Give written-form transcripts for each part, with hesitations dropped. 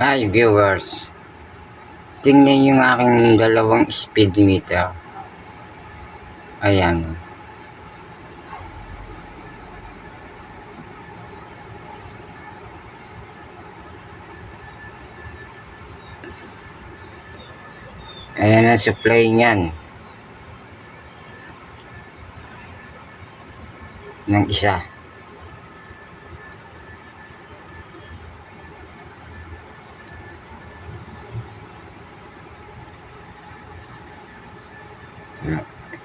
Hi viewers, tingnan yung aking dalawang speed meter. Ayan. Ayan ang supply niyan ng isa.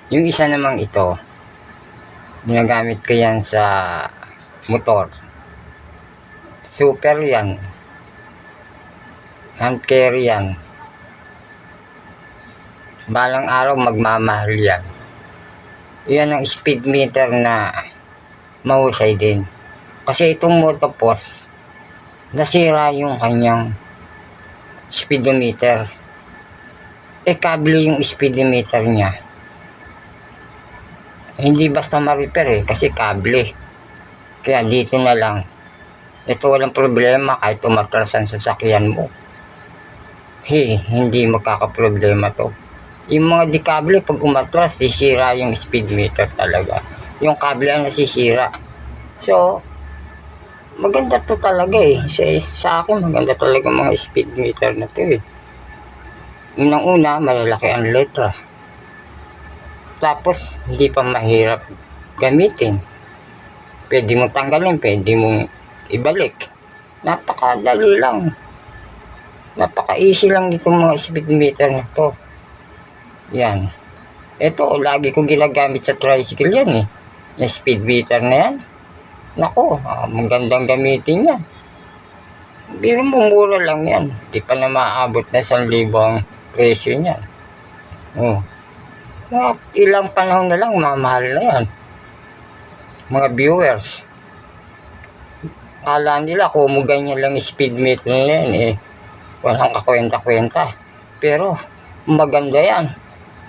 Yung isa namang ito, ginagamit ko yan sa motor. Super yan. Hand carry yan. Balang araw magmamahal yan. Yan ang speed meter na mahusay din. Kasi itong motopos, nasira yung kanyang speedometer. Kable yung speedometer niya. Hindi basta ma-repair kasi kable. Kaya dito na lang. Ito walang problema kahit umatras ang sasakyan mo. Hindi magkakaproblema to. Yung mga di kable pag umatras, sisira yung speedometer talaga. Yung kable ang nasisira. So, maganda to talaga sa akin maganda talaga mga speedometer na to Unang-una, malalaki ang letra. Tapos, hindi pa mahirap gamitin. Pwede mong tanggalin, pwede mong ibalik. Napakadali lang. Napaka-easy lang itong mga speedometer na to. Yan. Ito, lagi kong ginagamit sa tricycle yan Yung speedometer na yan. Nako, magandang gamitin yan. Biro mo, mura lang yan. Di pa na maabot na 1,000 ang presyo niyan. Ilang panahon na lang, mamahal na yan. Mga viewers, kala nila kung ganyan lang speedometer na yan walang kakwenta-kwenta. Pero maganda yan.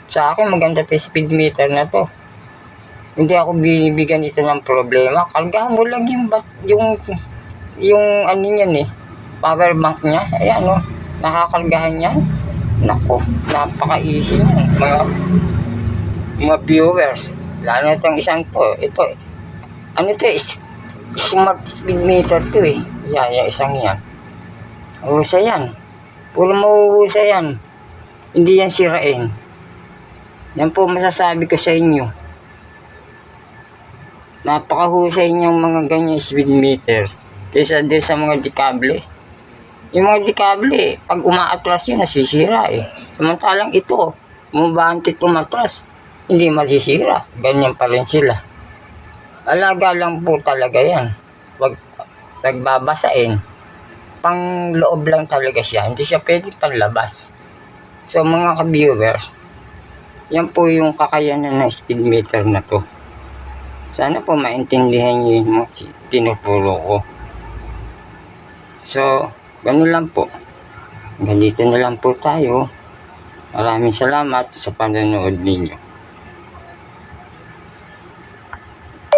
Sa akin maganda to speedometer na to. Hindi ako binibigyan ito ng problema. Kargahan mo lang yung ano niyan power bank niya. Ayan nakakargahan yan. Nako, napaka-easy yan mga viewers. Lalo na itong isang to. Ito ano to smart speedometer to Yan, yung isang yan. Husay yan. Puro mahuhusay yan. Hindi yan sirain. Yan po masasabi ko sa inyo. Napakahusay niyang mga ganyan speedometer kaysa din sa mga dikable. Yung mga dikable, pag umaatras yun, nasisira Samantalang ito, mumabantit umatras, hindi masisira. Ganyan pa rin sila. Alaga lang po talaga yan. Wag nagbabasain. Pang loob lang talaga siya. Hindi siya pwede panlabas. So mga ka-viewers, yan po yung kakayanan ng speedometer na to. Sana po maintindihan nyo yung tinuturo ko. So, ganun lang po. Ganito na lang po tayo. Maraming salamat sa panonood ninyo.